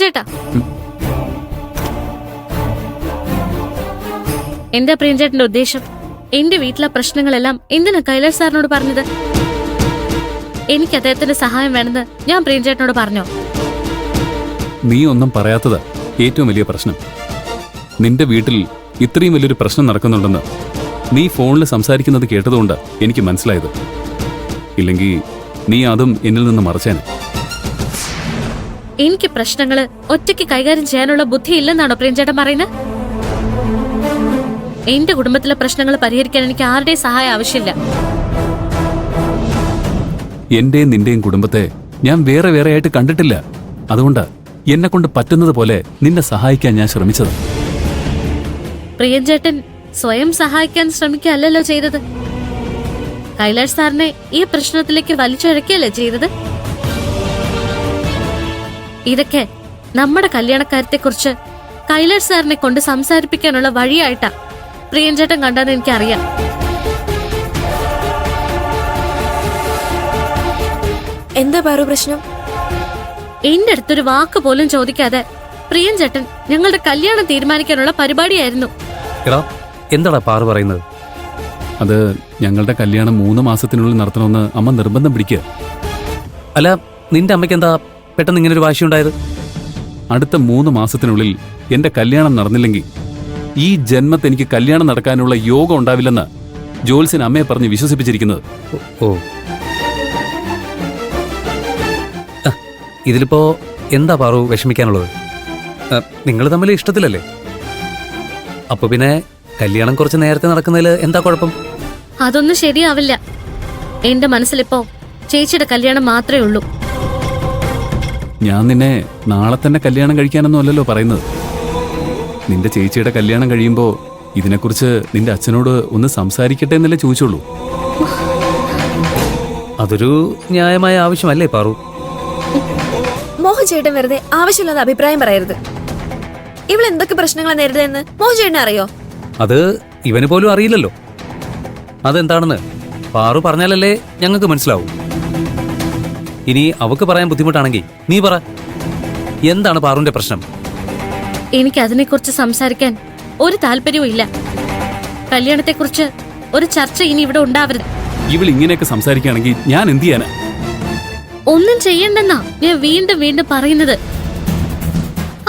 പ്രിയഞ്ചേട്ടാ, എന്താ പ്രിയഞ്ചേട്ടന്റെ ഉദ്ദേശം? എന്റെ വീട്ടിലെ പ്രശ്നങ്ങളെല്ലാം എന്തിനാ കൈലാഷ് സാറിനോട് പറഞ്ഞത്? എനിക്ക് അദ്ദേഹത്തിന്റെ സഹായം വേണമെന്ന് ഞാൻ പ്രിയഞ്ചേട്ടനോട് പറഞ്ഞോ? നീ ഒന്നും പറയാത്തതാ ഏറ്റവും വലിയ പ്രശ്നം. നിന്റെ വീട്ടിൽ ഇത്രയും വലിയൊരു പ്രശ്നം നടക്കുന്നുണ്ടെന്ന് നീ ഫോണിൽ സംസാരിക്കുന്നത് കേട്ടതുകൊണ്ട് എനിക്ക് മനസ്സിലായത്. ഇല്ലെങ്കിൽ നീ അതും എന്നിൽ നിന്ന് മറച്ചേനെ. എനിക്ക് പ്രശ്നങ്ങള് ഒറ്റയ്ക്ക് കൈകാര്യം ചെയ്യാനുള്ള ബുദ്ധി ഇല്ലെന്നാണോ പ്രിയഞ്ചേട്ടൻ പറയുന്നത്? എന്റെ കുടുംബത്തിലെ പ്രശ്നങ്ങൾ പരിഹരിക്കാൻ എനിക്ക് ആരുടെയും സഹായം ആവശ്യമില്ല. എന്റെയും നിന്റെയും കുടുംബത്തെ ഞാൻ വേറെ വേറെ ആയിട്ട് കണ്ടിട്ടില്ല. അതുകൊണ്ട് എന്നെ കൊണ്ട് പറ്റുന്നത് പോലെ നിന്നെ സഹായിക്കാൻ ഞാൻ ശ്രമിച്ചത്. പ്രിയഞ്ചേട്ടൻ സ്വയം സഹായിക്കാൻ ശ്രമിക്കുകയല്ലോ ചെയ്തത്. കൈലാഷ് സാറിനെ ഈ പ്രശ്നത്തിലേക്ക് വലിച്ചഴക്കുകയല്ലേ ചെയ്തത്. ഇതൊക്കെ നമ്മുടെ കല്യാണക്കാര്യത്തെക്കുറിച്ച് കൈലാഷ് സാറിനെ കൊണ്ട് സംസാരിപ്പിക്കാനുള്ള വഴിയായിട്ടാ പ്രിയഞ്ചേട്ടൻ കണ്ടെന്ന് എനിക്കറിയാം. എന്താ പാറു പ്രശ്നം? എന്റെ അടുത്തൊരു വാക്ക് പോലും ചോദിക്കാതെ പ്രിയഞ്ചേട്ടൻ ഞങ്ങളുടെ കല്യാണം തീരുമാനിക്കാനുള്ള പരിപാടിയായിരുന്നു. എന്താടാ പാറു പറയുന്നത്? അത് ഞങ്ങളുടെ കല്യാണം 3 മാസത്തിനുള്ളിൽ നടത്തണമെന്ന് അമ്മ നിർബന്ധം പിടിക്കുക. അല്ല, നിന്റെ അമ്മയ്ക്ക് എന്താ പെട്ടെന്ന് ഇങ്ങനൊരു വാശിയുണ്ടായത്? അടുത്ത 3 മാസത്തിനുള്ളിൽ എന്റെ കല്യാണം നടന്നില്ലെങ്കിൽ ഈ ജന്മത്ത് എനിക്ക് കല്യാണം നടക്കാനുള്ള യോഗം ഉണ്ടാവില്ലെന്ന് ജോത്സ്യൻ അമ്മയെ പറഞ്ഞ് വിശ്വസിപ്പിച്ചിരിക്കുന്നത്. ഓ, ഇതിലിപ്പോ എന്താ പാറു വിഷമിക്കാനുള്ളത്? നിങ്ങൾ തമ്മിൽ ഇഷ്ടത്തിലല്ലേ? അപ്പൊ പിന്നെ കല്യാണം കുറച്ച് നേരത്തെ നടക്കുന്നതിൽ എന്താ കുഴപ്പം? അതൊന്നും ശരിയാവില്ല. എന്റെ മനസ്സിലിപ്പോ ചേച്ചിയുടെ കല്യാണം മാത്രമേ ഉള്ളൂ. ഞാൻ നിന്നെ നാളെ തന്നെ കല്യാണം കഴിക്കാനൊന്നും അല്ലല്ലോ പറയുന്നത്. നിന്റെ ചേച്ചിയുടെ കല്യാണം കഴിയുമ്പോ ഇതിനെക്കുറിച്ച് നിന്റെ അച്ഛനോട് ഒന്ന് സംസാരിക്കട്ടെ എന്നല്ലേ ചോദിച്ചുള്ളൂ. അതൊരു ന്യായമായ ആവശ്യമല്ലേ പാറു? മോഹൻ ചേട്ടൻ വെറുതെ ആവശ്യമില്ലാത്ത അഭിപ്രായം പറയരുത്. ഇവൾ എന്തൊക്കെ പ്രശ്നങ്ങളാണ് നേരിടുന്നതെന്ന് മോഹൻ ചേട്ടനെ അറിയോ? അത് ഇവന് പോലും അറിയില്ലല്ലോ. അതെന്താണെന്ന് പാറു പറഞ്ഞാലല്ലേ ഞങ്ങൾക്ക് മനസ്സിലാവും. ഇനി അവക്ക് പറയാൻ ബുദ്ധിമുട്ടാണെങ്കിൽ നീ പറ, എന്താണ് പാറുവിന്റെ പ്രശ്നം? എനിക്ക് അതിനെക്കുറിച്ച് സംസാരിക്കാൻ ഒരു താല്പര്യവും ഇല്ല. കല്യാണത്തെക്കുറിച്ച് ഒരു ചർച്ച ഇനി ഇവിടെ ഉണ്ടാവരുത്. ഇവൾ ഇങ്ങനെയൊക്കെ സംസാരിക്കുകയാണെങ്കിൽ ഞാൻ എന്ത് ചെയ്യാനാ? ഒന്നും ചെയ്യണ്ടെന്നാ ഞാൻ വീണ്ടും വീണ്ടും പറയുന്നത്.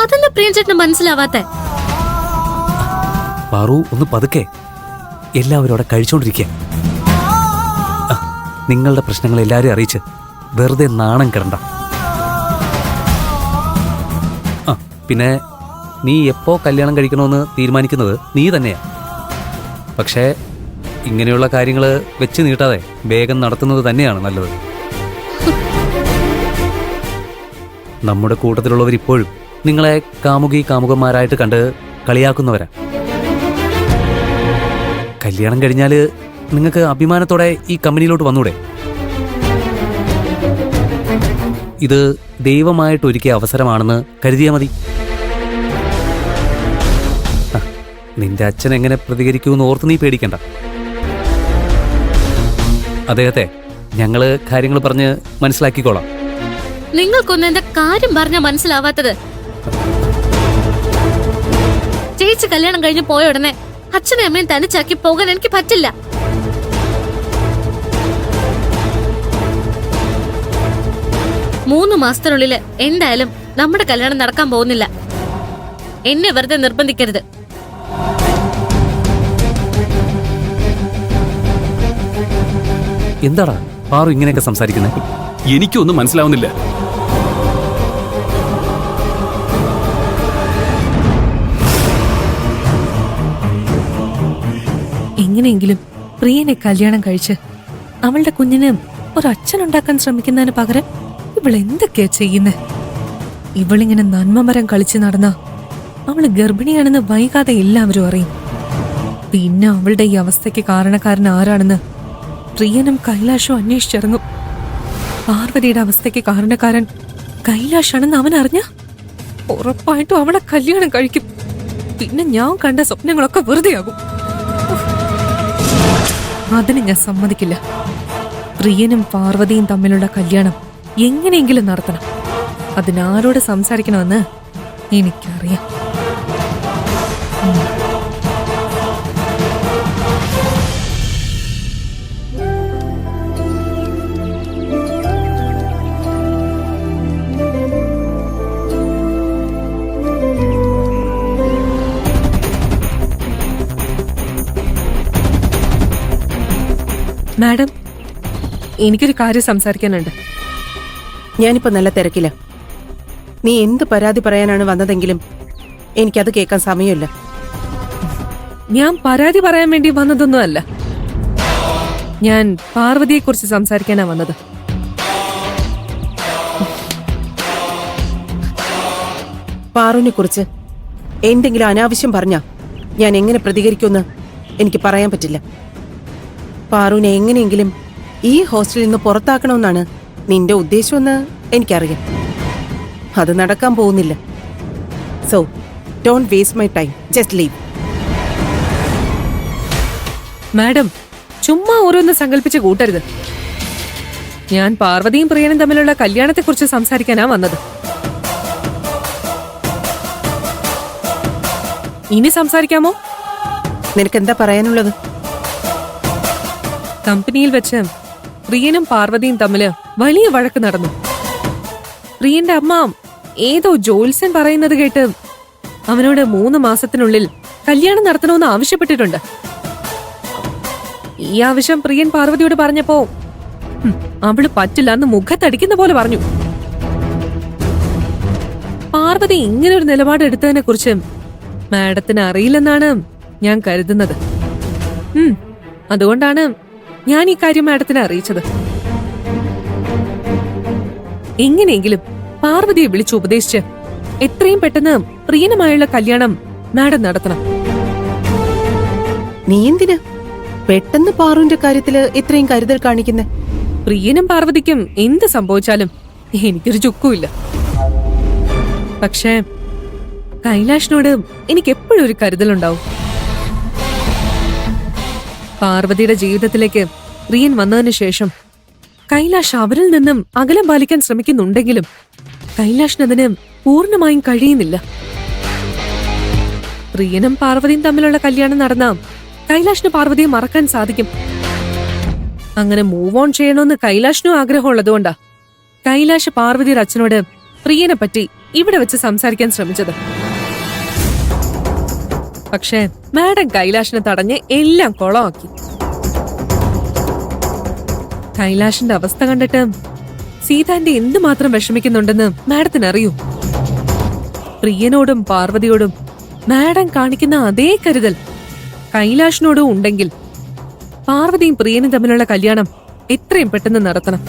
അതെന്താ പ്രിയഞ്ചേട്ടന് മനസ്സിലാവാത്തെ? പാറു ഒന്ന് പതുക്കെ. എല്ലാവരും അവിടെ കഴിച്ചോണ്ടിരിക്കുക. നിങ്ങളുടെ പ്രശ്നങ്ങൾ എല്ലാവരും അറിയിച്ച് വെറുതെ നാണം കിടണ്ട. പിന്നെ നീ എപ്പോ കല്യാണം കഴിക്കണമെന്ന് തീരുമാനിക്കുന്നത് നീ തന്നെയാ. പക്ഷേ ഇങ്ങനെയുള്ള കാര്യങ്ങൾ വെച്ച് നീട്ടാതെ വേഗം നടത്തുന്നത് തന്നെയാണ് നല്ലത്. നമ്മുടെ കൂട്ടത്തിലുള്ളവരിപ്പോഴും നിങ്ങളെ കാമുകന്മാരായിട്ട് കണ്ട് കളിയാക്കുന്നവരാ. കല്യാണം കഴിഞ്ഞാൽ നിങ്ങൾക്ക് അഭിമാനത്തോടെ ഈ കമ്പനിയിലോട്ട് വന്നൂടെ? ഇത് ദൈവമായിട്ട് ഒരുക്കിയ അവസരമാണെന്ന് കരുതിയാൽ മതി. നിന്റെ അച്ഛൻ എങ്ങനെ പ്രതികരിക്കുമെന്ന് ഓർത്ത് നീ പേടിക്കണ്ട. അദ്ദേഹത്തെ ഞങ്ങള് കാര്യങ്ങൾ പറഞ്ഞ് മനസ്സിലാക്കിക്കോളാം. നിങ്ങൾക്കൊന്നും എന്റെ കാര്യം പറഞ്ഞാൽ മനസ്സിലാവാത്തത്? ചേച്ചി കല്യാണം കഴിഞ്ഞ് പോയ ഉടനെ അച്ഛനെ അമ്മയും തനിച്ചാക്കി പോകാൻ എനിക്ക് പറ്റില്ല. മൂന്ന് മാസത്തിനുള്ളില് എന്തായാലും നമ്മുടെ കല്യാണം നടക്കാൻ പോകുന്നില്ല. എന്നെ വെറുതെ നിർബന്ധിക്കരുത്. എന്താടാ പാറു ഇങ്ങനെയൊക്കെ സംസാരിക്കുന്നത്? എനിക്കൊന്നും മനസ്സിലാവുന്നില്ല. എങ്ങനെയെങ്കിലും പ്രിയനെ കല്യാണം കഴിച്ച് അവളുടെ കുഞ്ഞിന് ഒരച്ഛനുണ്ടാക്കാൻ ശ്രമിക്കുന്നതിന് പകരം ഇവൾ എന്തൊക്കെയാ ചെയ്യുന്നത്? ഇവളിങ്ങനെ നന്മമരം കളിച്ച് നടന്ന അവള് ഗർഭിണിയാണെന്ന് വൈകാതെ എല്ലാവരും അറിയും. പിന്നെ അവളുടെ ഈ അവസ്ഥയ്ക്ക് കാരണക്കാരൻ ആരാണെന്ന് പ്രിയനും കൈലാഷും അന്വേഷിച്ചിറങ്ങും. പാർവതിയുടെ അവസ്ഥയ്ക്ക് കാരണക്കാരൻ കൈലാഷാണെന്ന് അവൻ അറിഞ്ഞ ഉറപ്പായിട്ടും അവളെ കല്യാണം കഴിക്കും. പിന്നെ ഞാൻ കണ്ട സ്വപ്നങ്ങളൊക്കെ വെറുതെയാകും. അതിന് ഞാൻ സമ്മതിക്കില്ല. പ്രിയനും പാർവതിയും തമ്മിലുള്ള കല്യാണം എങ്ങനെയെങ്കിലും നടത്തണം. അതിനാരോട് സംസാരിക്കണമെന്ന് എനിക്കറിയാം. മാഡം, എനിക്കൊരു കാര്യം സംസാരിക്കാനുണ്ട്. ഞാനിപ്പോ നല്ല തിരക്കില്ല. നീ എന്ത് പരാതി പറയാനാണ് വന്നതെങ്കിലും എനിക്കത് കേൾക്കാൻ സമയമില്ല. ഞാൻ പരാതി പറയാൻ വേണ്ടി വന്നതൊന്നുമല്ല. ഞാൻ പാർവതിയെക്കുറിച്ച് സംസാരിക്കാനാ വന്നത്. പാറുവിനെ കുറിച്ച് എന്തെങ്കിലും അനാവശ്യം പറഞ്ഞാ ഞാൻ എങ്ങനെ പ്രതികരിക്കുമെന്ന് എനിക്ക് പറയാൻ പറ്റില്ല. പാറുവിനെ എങ്ങനെയെങ്കിലും ഈ ഹോസ്റ്റലിൽ നിന്ന് പുറത്താക്കണമെന്നാണ് നിന്റെ ഉദ്ദേശമെന്ന് എനിക്കറിയാം. അത് നടക്കാൻ പോകുന്നില്ല. So don't waste my time, just leave. Madam, ചുമ്മാ ഓരോന്ന് സങ്കല്പിച്ച് കൂട്ടരുത്. ഞാൻ പാർവതിയും പ്രിയനും തമ്മിലുള്ള കല്യാണത്തെക്കുറിച്ച് സംസാരിക്കാനാ വന്നത്. ഇനി സംസാരിക്കാമോ? നിനക്കെന്താ പറയാനുള്ളത്? കമ്പനിയിൽ വെച്ച് പ്രിയനും പാർവതിയും തമ്മില് വലിയ വഴക്ക് നടന്നു. പ്രിയന്റെ അമ്മ ഏതോ ജോത്സ്യൻ പറയുന്നത് കേട്ട് അവനോട് 3 മാസത്തിനുള്ളിൽ കല്യാണം നടത്തണമെന്ന് ആവശ്യപ്പെട്ടിട്ടുണ്ട്. ഈ ആവശ്യം പ്രിയൻ പാർവതിയോട് പറഞ്ഞപ്പോ അവള് പറ്റില്ല എന്ന് മുഖത്തടിക്കുന്ന പോലെ പറഞ്ഞു. പാർവതി ഇങ്ങനൊരു നിലപാടെടുത്തതിനെ കുറിച്ച് മാഡത്തിന് അറിയില്ലെന്നാണ് ഞാൻ കരുതുന്നത്. അതുകൊണ്ടാണ് ഞാൻ ഈ കാര്യം മാഡത്തിനെ അറിയിച്ചത്. എങ്ങനെയെങ്കിലും പാർവതിയെ വിളിച്ച് ഉപദേശിച്ച് എത്രയും പെട്ടെന്ന് പ്രിയനുമായുള്ള കല്യാണം മാഡം നടത്തണം. നീ എന്തിനാ പെട്ടെന്ന് പാറുവിന്റെ കാര്യത്തില് ഇത്രയും കരുതൽ കാണിക്കുന്നേ? പ്രിയനും പാർവതിക്കും എന്ത് സംഭവിച്ചാലും എനിക്കൊരു ചുക്കുമില്ല. പക്ഷേ കൈലാഷിനോട് എനിക്ക് എപ്പോഴും ഒരു കരുതലുണ്ടാവും. പാർവതിയുടെ ജീവിതത്തിലേക്ക് പ്രിയൻ വന്നതിന് ശേഷം കൈലാഷ് അവരിൽ നിന്നും അകലം പാലിക്കാൻ ശ്രമിക്കുന്നുണ്ടെങ്കിലും കൈലാഷിനതിന് പൂർണ്ണമായും കഴിയുന്നില്ല. പ്രിയനും പാർവതിയും തമ്മിലുള്ള കല്യാണം നടന്ന കൈലാഷിന് പാർവതിയെ മറക്കാൻ സാധിക്കും. അങ്ങനെ മൂവ് ഓൺ ചെയ്യണമെന്ന് കൈലാഷിനും ആഗ്രഹമുള്ളതുകൊണ്ടാ കൈലാഷ് പാർവതിയുടെ അച്ഛനോട് പ്രിയനെ പറ്റി ഇവിടെ വെച്ച് സംസാരിക്കാൻ ശ്രമിച്ചത്. പക്ഷേ മാഡം കൈലാഷിനെ തടഞ്ഞ് എല്ലാം കൊളമാക്കി. കൈലാഷിന്റെ അവസ്ഥ കണ്ടിട്ട് സീതാന്റെ എന്തുമാത്രം വിഷമിക്കുന്നുണ്ടെന്ന് മാഡത്തിന് അറിയൂ. പ്രിയനോടും പാർവതിയോടും മാഡം കാണിക്കുന്ന അതേ കരുതൽ കൈലാഷിനോടും ഉണ്ടെങ്കിൽ പാർവതിയും പ്രിയനും തമ്മിലുള്ള കല്യാണം എത്രയും പെട്ടെന്ന് നടത്തണം.